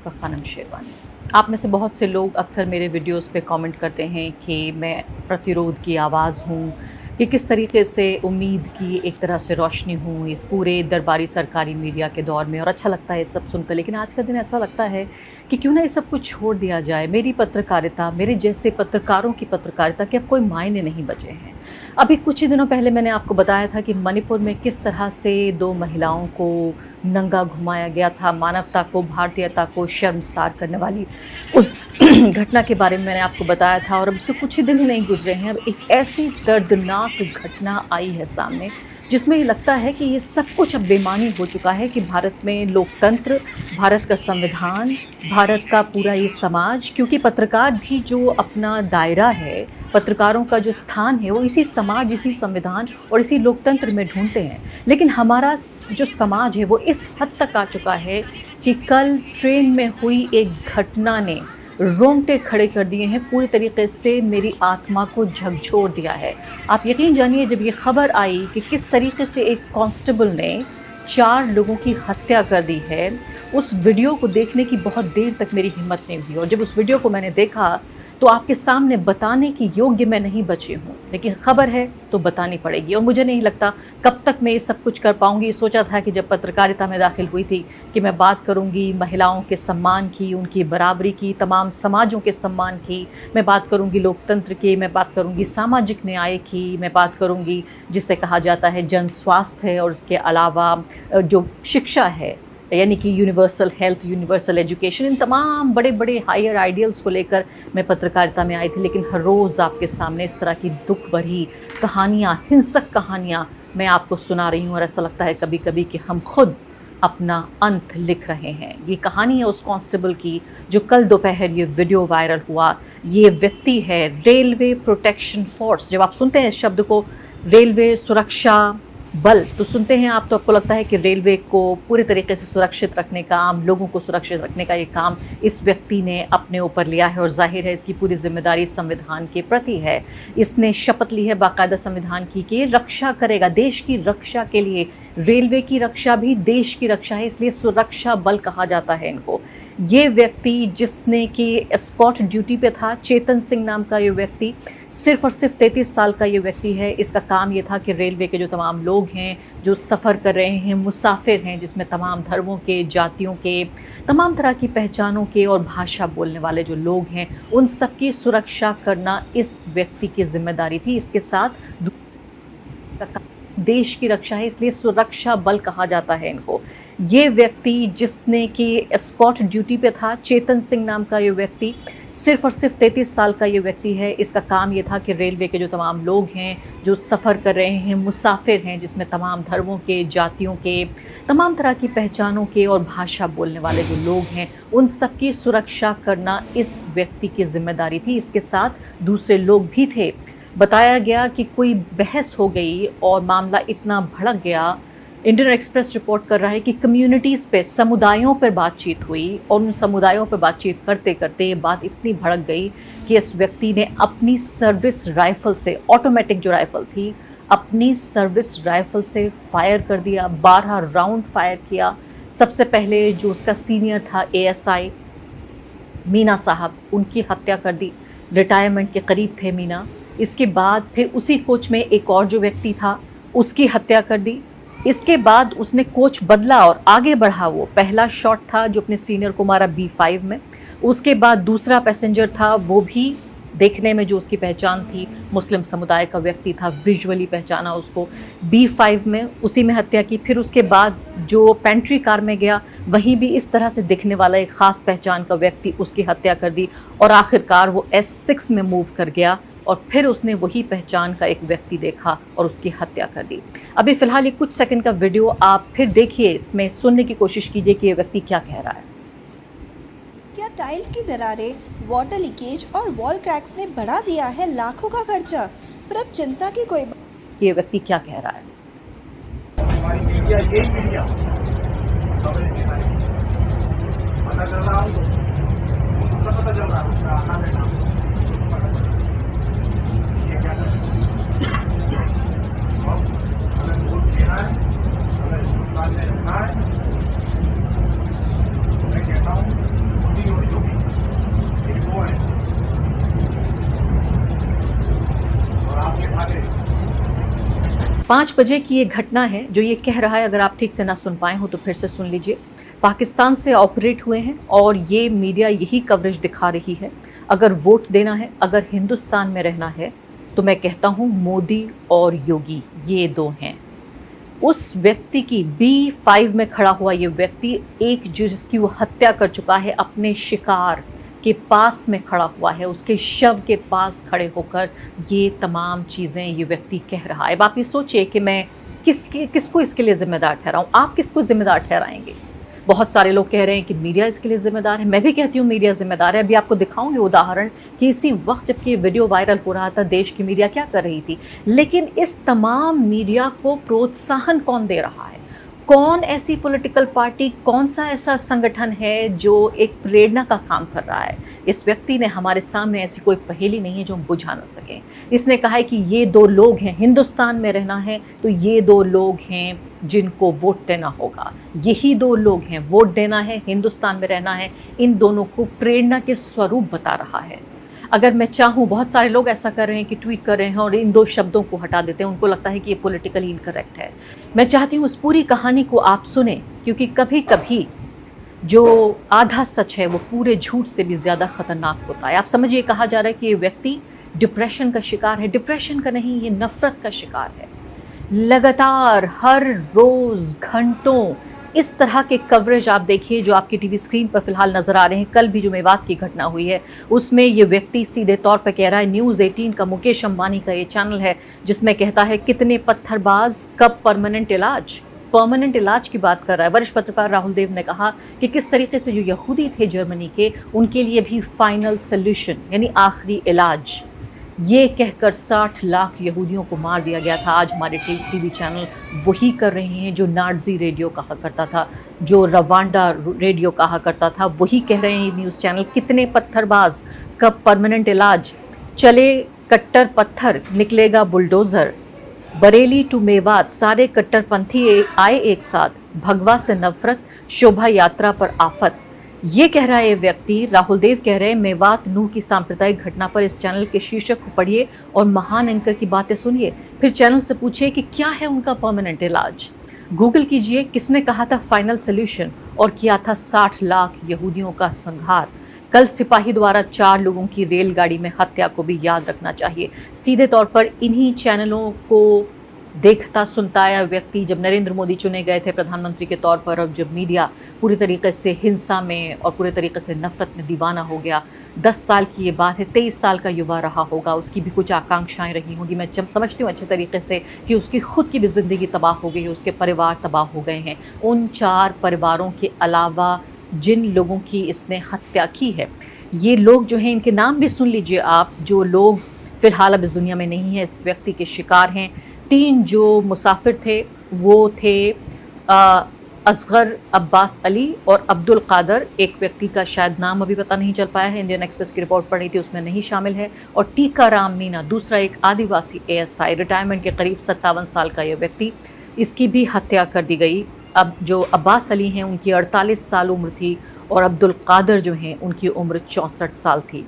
Doctor Khanum sherwani. आप में से बहुत से लोग अक्सर मेरे वीडियोस पे कमेंट करते हैं कि मैं प्रतिरोध की आवाज़ हूँ, कि किस तरीके से उम्मीद की एक तरह से रोशनी हूँ इस पूरे दरबारी सरकारी मीडिया के दौर में, और अच्छा लगता है ये सब सुनकर। लेकिन आज का दिन ऐसा लगता है कि क्यों ना ये सब कुछ छोड़ दिया जाए। मेरी पत्रकारिता, मेरे जैसे पत्रकारों की पत्रकारिता के अब कोई मायने नहीं बचे हैं। अभी कुछ ही दिनों पहले मैंने आपको बताया था कि मणिपुर में किस तरह से 2 महिलाओं को नंगा घुमाया गया था, मानवता को, भारतीयता को शर्मसार करने वाली उस घटना के बारे में मैंने आपको बताया था। और अब से कुछ ही दिन ही नहीं गुजरे हैं, अब एक ऐसी दर्दनाक घटना आई है सामने जिसमें ये लगता है कि ये सब कुछ अब बेमानी हो चुका है, कि भारत में लोकतंत्र, भारत का संविधान, भारत का पूरा ये समाज, क्योंकि पत्रकार भी जो अपना दायरा है, पत्रकारों का जो स्थान है, वो इसी समाज, इसी संविधान और इसी लोकतंत्र में ढूंढते हैं। लेकिन हमारा जो समाज है वो इस हद तक आ चुका है कि कल ट्रेन में हुई एक घटना ने रोंगटे खड़े कर दिए हैं, पूरी तरीके से मेरी आत्मा को झकझोर दिया है। आप यकीन जानिए, जब ये खबर आई कि किस तरीके से एक कांस्टेबल ने 4 लोगों की हत्या कर दी है, उस वीडियो को देखने की बहुत देर तक मेरी हिम्मत नहीं हुई। और जब उस वीडियो को मैंने देखा तो आपके सामने बताने की योग्य मैं नहीं बची हूँ, लेकिन खबर है तो बतानी पड़ेगी। और मुझे नहीं लगता कब तक मैं ये सब कुछ कर पाऊँगी। सोचा था कि जब पत्रकारिता में दाखिल हुई थी कि मैं बात करूँगी महिलाओं के सम्मान की, उनकी बराबरी की, तमाम समाजों के सम्मान की, मैं बात करूँगी लोकतंत्र की, मैं बात करूँगी सामाजिक न्याय की, मैं बात करूँगी जिसे कहा जाता है जन स्वास्थ्य है, और इसके अलावा जो शिक्षा है, यानी कि यूनिवर्सल हेल्थ, यूनिवर्सल एजुकेशन, इन तमाम बड़े बड़े हायर आइडियल्स को लेकर मैं पत्रकारिता में आई थी। लेकिन हर रोज़ आपके सामने इस तरह की दुख भरी कहानियाँ, हिंसक कहानियाँ मैं आपको सुना रही हूँ, और ऐसा लगता है कभी कभी कि हम खुद अपना अंत लिख रहे हैं। ये कहानी है उस कांस्टेबल की जो कल दोपहर ये वीडियो वायरल हुआ। ये व्यक्ति है रेलवे प्रोटेक्शन फोर्स। जब आप सुनते हैं इस शब्द को, रेलवे सुरक्षा बल, तो सुनते हैं आप तो आपको लगता है कि रेलवे को पूरे तरीके से सुरक्षित रखने का, आम लोगों को सुरक्षित रखने का ये काम इस व्यक्ति ने अपने ऊपर लिया है, और जाहिर है इसकी पूरी जिम्मेदारी संविधान के प्रति है। इसने शपथ ली है बाकायदा संविधान की कि ये रक्षा करेगा, देश की रक्षा के लिए। रेलवे की रक्षा भी देश की रक्षा है, इसलिए सुरक्षा बल कहा जाता है इनको। ये व्यक्ति जिसने कि एस्कॉर्ट ड्यूटी पे था, चेतन सिंह नाम का ये व्यक्ति, सिर्फ और सिर्फ 33 साल का ये व्यक्ति है। इसका काम ये था कि रेलवे के जो तमाम लोग हैं जो सफ़र कर रहे हैं, मुसाफिर हैं, जिसमें तमाम धर्मों के, जातियों के, तमाम तरह की पहचानों के और भाषा बोलने वाले जो लोग हैं, उन सब की सुरक्षा करना इस व्यक्ति की जिम्मेदारी थी। इसके साथ देश की रक्षा है, इसलिए सुरक्षा बल कहा जाता है इनको। ये व्यक्ति जिसने कि एस्कॉर्ट ड्यूटी पे था, चेतन सिंह नाम का ये व्यक्ति, सिर्फ और सिर्फ 33 साल का ये व्यक्ति है। इसका काम ये था कि रेलवे के जो तमाम लोग हैं जो सफ़र कर रहे हैं, मुसाफिर हैं, जिसमें तमाम धर्मों के, जातियों के, तमाम तरह की पहचानों के और भाषा बोलने वाले जो लोग हैं, उन सब की सुरक्षा करना इस व्यक्ति की जिम्मेदारी थी। इसके साथ दूसरे लोग भी थे। बताया गया कि कोई बहस हो गई और मामला इतना भड़क गया। इंडियन एक्सप्रेस रिपोर्ट कर रहा है कि कम्युनिटीज़ पे, समुदायों पर बातचीत हुई, और उन समुदायों पर बातचीत करते करते ये बात इतनी भड़क गई कि इस व्यक्ति ने अपनी सर्विस राइफ़ल से, ऑटोमेटिक जो राइफ़ल थी, अपनी सर्विस राइफ़ल से फायर कर दिया। 12 राउंड फायर किया। सबसे पहले जो उसका सीनियर था ASI मीना साहब, उनकी हत्या कर दी। रिटायरमेंट के करीब थे मीना। इसके बाद फिर उसी कोच में एक और जो व्यक्ति था, उसकी हत्या कर दी। इसके बाद उसने कोच बदला और आगे बढ़ा। वो पहला शॉट था जो अपने सीनियर को मारा B5 में। उसके बाद दूसरा पैसेंजर था, वो भी देखने में जो उसकी पहचान थी, मुस्लिम समुदाय का व्यक्ति था, विजुअली पहचाना उसको, B5 में, उसी में हत्या की। फिर उसके बाद जो पेंट्री कार में गया, वहीं भी इस तरह से दिखने वाला एक ख़ास पहचान का व्यक्ति, उसकी हत्या कर दी। और आखिरकार वो S6 में मूव कर गया, और फिर उसने वही पहचान का एक व्यक्ति देखा और उसकी हत्या कर दी। अभी फ़िलहाल ये कुछ सेकंड का वीडियो आप फिर देखिए, इसमें सुनने की कोशिश कीजिए कि ये व्यक्ति क्या कह रहा है। क्या टाइल्स की दरारें, वाटर लीकेज और वॉल क्रैक्स ने बढ़ा दिया है लाखों का खर्चा? पर अब चिंता की कोई ये व्यक्ति क्या कह रहा है। मैं कहता हूँ 5 बजे की ये घटना है जो ये कह रहा है, अगर आप ठीक से ना सुन पाए हो तो फिर से सुन लीजिए। पाकिस्तान से ऑपरेट हुए हैं और ये मीडिया यही कवरेज दिखा रही है। अगर वोट देना है, अगर हिंदुस्तान में रहना है, तो मैं कहता हूँ मोदी और योगी ये दो हैं। उस व्यक्ति की B5 में खड़ा हुआ ये व्यक्ति, एक जिसकी वो हत्या कर चुका है, अपने शिकार के पास में खड़ा हुआ है, उसके शव के पास खड़े होकर ये तमाम चीज़ें ये व्यक्ति कह रहा है। अब आप ये सोचिए कि मैं किसको इसके लिए जिम्मेदार ठहराऊं? आप किसको जिम्मेदार ठहराएंगे? बहुत सारे लोग कह रहे हैं कि मीडिया इसके लिए जिम्मेदार है। मैं भी कहती हूँ मीडिया जिम्मेदार है। अभी आपको दिखाऊंगी उदाहरण कि इसी वक्त जबकि ये वीडियो वायरल हो रहा था, देश की मीडिया क्या कर रही थी। लेकिन इस तमाम मीडिया को प्रोत्साहन कौन दे रहा है? कौन ऐसी पॉलिटिकल पार्टी, कौन सा ऐसा संगठन है जो एक प्रेरणा का काम कर रहा है? इस व्यक्ति ने हमारे सामने ऐसी कोई पहेली नहीं है जो हम बुझा ना सकें। इसने कहा है कि ये दो लोग हैं, हिंदुस्तान में रहना है तो ये दो लोग हैं जिनको वोट देना होगा। यही दो लोग हैं, वोट देना है, हिंदुस्तान में रहना है। इन दोनों को प्रेरणा के स्वरूप बता रहा है। अगर मैं चाहूँ, बहुत सारे लोग ऐसा कर रहे हैं कि ट्वीट कर रहे हैं और इन दो शब्दों को हटा देते हैं, उनको लगता है कि ये पॉलिटिकली इनकरेक्ट है। मैं चाहती हूँ उस पूरी कहानी को आप सुने, क्योंकि कभी कभी जो आधा सच है वो पूरे झूठ से भी ज़्यादा खतरनाक होता है। आप समझिए, कहा जा रहा है कि ये व्यक्ति डिप्रेशन का शिकार है। डिप्रेशन का नहीं, ये नफ़रत का शिकार है। लगातार हर रोज़ घंटों इस तरह के कवरेज आप देखिए जो आपकी टीवी स्क्रीन पर फिलहाल नज़र आ रहे हैं। कल भी जो मेवात की घटना हुई है उसमें ये व्यक्ति सीधे तौर पर कह रहा है, न्यूज़ 18 का मुकेश अंबानी का ये चैनल है जिसमें कहता है कितने पत्थरबाज, कब परमानेंट इलाज की बात कर रहा है। वरिष्ठ पत्रकार राहुल देव ने कहा कि किस तरीके से जो यहूदी थे जर्मनी के, उनके लिए भी फाइनल सोल्यूशन यानी आखिरी इलाज, ये कहकर 60 लाख यहूदियों को मार दिया गया था। आज हमारे टीवी चैनल वही कर रहे हैं जो नाज़ी रेडियो कहा करता था, जो रवांडा रेडियो कहा करता था, वही कह रहे हैं न्यूज़ चैनल। कितने पत्थरबाज, कब परमानेंट इलाज, चले कट्टर पत्थर निकलेगा बुलडोज़र, बरेली टू मेवात सारे कट्टरपंथी आए एक साथ, भगवा से नफरत, शोभा यात्रा पर आफत। ये कह रहा है ये व्यक्ति, राहुल देव कह रहे हैं मेवात नूह की सांप्रदायिक घटना पर इस चैनल के शीर्षक को पढ़िए और महान एंकर की बातें सुनिए। फिर चैनल से पूछिए कि क्या है उनका परमानेंट इलाज। गूगल कीजिए किसने कहा था फाइनल सोल्यूशन और किया था 60 लाख यहूदियों का संहार। कल सिपाही द्वारा 4 लोगों की रेलगाड़ी में हत्या को भी याद रखना चाहिए। सीधे तौर पर इन्हीं चैनलों को देखता सुनता आया व्यक्ति जब नरेंद्र मोदी चुने गए थे प्रधानमंत्री के तौर पर, और जब मीडिया पूरी तरीके से हिंसा में और पूरे तरीके से नफरत में दीवाना हो गया। 10 साल की ये बात है, 23 साल का युवा रहा होगा, उसकी भी कुछ आकांक्षाएं रही होंगी। मैं जब समझती हूँ अच्छे तरीके से कि उसकी खुद की भी ज़िंदगी तबाह हो गई है, उसके परिवार तबाह हो गए हैं। उन 4 परिवारों के अलावा जिन लोगों की इसने हत्या की है, ये लोग जो हैं, इनके नाम भी सुन लीजिए आप, जो लोग फ़िलहाल अब इस दुनिया में नहीं है, इस व्यक्ति के शिकार हैं। 3 जो मुसाफिर थे वो थे असगर अब्बास अली और अब्दुल कादर। एक व्यक्ति का शायद नाम अभी पता नहीं चल पाया है, इंडियन एक्सप्रेस की रिपोर्ट पढ़ी थी उसमें नहीं शामिल है। और टीकाराम मीना दूसरा, एक आदिवासी ASI, रिटायरमेंट के करीब 57 साल का यह व्यक्ति, इसकी भी हत्या कर दी गई। अब जो अब्बास अली हैं उनकी 48 साल उम्र थी और अब्दुल कादर जो हैं उनकी उम्र 64 साल थी।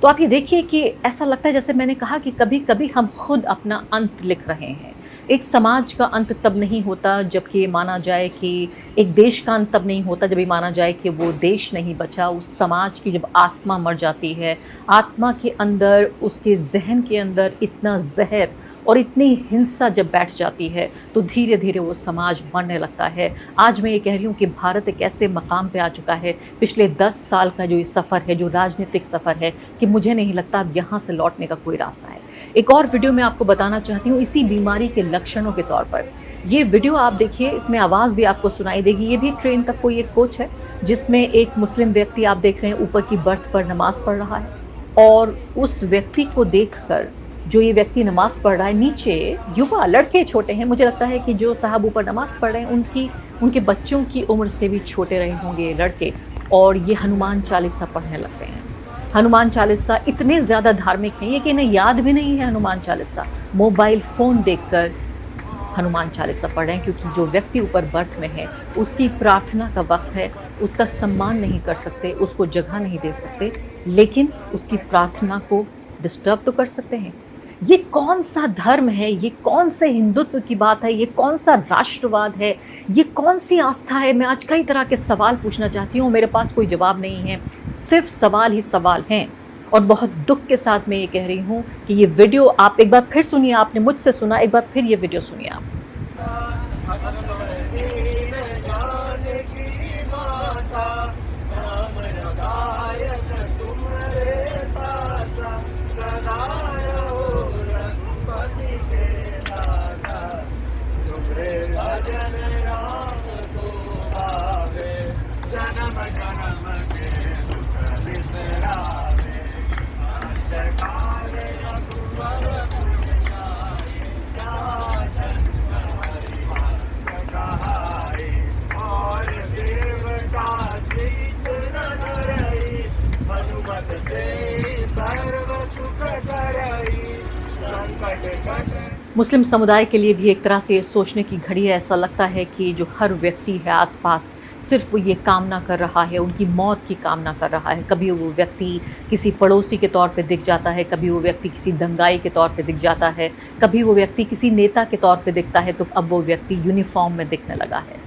तो आप ये देखिए कि ऐसा लगता है जैसे मैंने कहा कि कभी कभी हम खुद अपना अंत लिख रहे हैं। एक समाज का अंत तब नहीं होता जबकि ये माना जाए कि एक देश का अंत तब नहीं होता जब ये माना जाए कि वो देश नहीं बचा। उस समाज की जब आत्मा मर जाती है, आत्मा के अंदर, उसके जहन के अंदर इतना जहर और इतनी हिंसा जब बैठ जाती है तो धीरे धीरे वो समाज मरने लगता है। आज मैं ये कह रही हूँ कि भारत एक ऐसे मकाम पे आ चुका है पिछले 10 साल का जो ये सफ़र है, जो राजनीतिक सफ़र है, कि मुझे नहीं लगता अब यहाँ से लौटने का कोई रास्ता है। एक और वीडियो मैं आपको बताना चाहती हूँ इसी बीमारी के लक्षणों के तौर पर। ये वीडियो आप देखिए, इसमें आवाज़ भी आपको सुनाई देगी। ये भी ट्रेन का कोई एक कोच है जिसमें एक मुस्लिम व्यक्ति आप देख रहे हैं ऊपर की बर्थ पर नमाज़ पढ़ रहा है, और उस व्यक्ति को देखकर जो ये व्यक्ति नमाज़ पढ़ रहा है, नीचे युवा लड़के छोटे हैं, मुझे लगता है कि जो साहब ऊपर नमाज़ पढ़ रहे हैं उनके बच्चों की उम्र से भी छोटे रहे होंगे लड़के, और ये हनुमान चालीसा पढ़ने लगते हैं। हनुमान चालीसा इतने ज़्यादा धार्मिक हैं ये कि इन्हें याद भी नहीं है हनुमान चालीसा। मोबाइल फ़ोन देखकर हनुमान चालीसा पढ़ रहे हैं, क्योंकि जो व्यक्ति ऊपर बर्थ में है उसकी प्रार्थना का वक्त है, उसका सम्मान नहीं कर सकते, उसको जगह नहीं दे सकते, लेकिन उसकी प्रार्थना को डिस्टर्ब तो कर सकते हैं। ये कौन सा धर्म है, ये कौन से हिंदुत्व की बात है, ये कौन सा राष्ट्रवाद है, ये कौन सी आस्था है? मैं आज कई तरह के सवाल पूछना चाहती हूँ, मेरे पास कोई जवाब नहीं है, सिर्फ सवाल ही सवाल हैं। और बहुत दुख के साथ मैं ये कह रही हूँ कि ये वीडियो आप एक बार फिर सुनिए, आपने मुझसे सुना, एक बार फिर ये वीडियो सुनिए आप। मुस्लिम समुदाय के लिए भी एक तरह से ये सोचने की घड़ी है। ऐसा लगता है कि जो हर व्यक्ति है आसपास सिर्फ वो ये कामना कर रहा है, उनकी मौत की कामना कर रहा है। कभी वो व्यक्ति किसी पड़ोसी के तौर पे दिख जाता है, कभी वो व्यक्ति किसी दंगाई के तौर पे दिख जाता है, कभी वो व्यक्ति किसी नेता के तौर पे दिखता है, तो अब वो व्यक्ति यूनिफॉर्म में दिखने लगा है।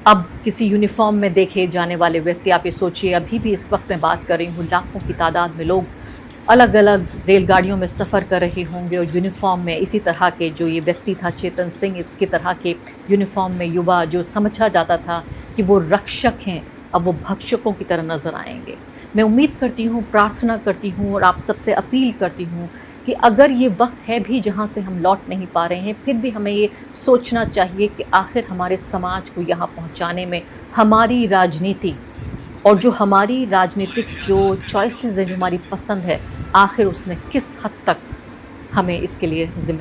अब किसी यूनिफॉर्म में देखे जाने वाले व्यक्ति, आप ये सोचिए, अभी भी इस वक्त मैं बात कर रही हूँ, लाखों की तादाद में लोग अलग अलग रेलगाड़ियों में सफ़र कर रहे होंगे और यूनिफॉर्म में इसी तरह के, जो ये व्यक्ति था चेतन सिंह, इसकी तरह के यूनिफॉर्म में युवा जो समझा जाता था कि वो रक्षक हैं, अब वो भक्षकों की तरह नज़र आएंगे। मैं उम्मीद करती हूँ, प्रार्थना करती हूँ और आप सबसे अपील करती हूँ कि अगर ये वक्त है भी जहाँ से हम लौट नहीं पा रहे हैं, फिर भी हमें ये सोचना चाहिए कि आखिर हमारे समाज को यहाँ पहुँचाने में हमारी राजनीति और जो हमारी राजनीतिक जो चॉइसेस है, जो हमारी पसंद है, आखिर उसने किस हद तक हमें इसके लिए जिम्मेदार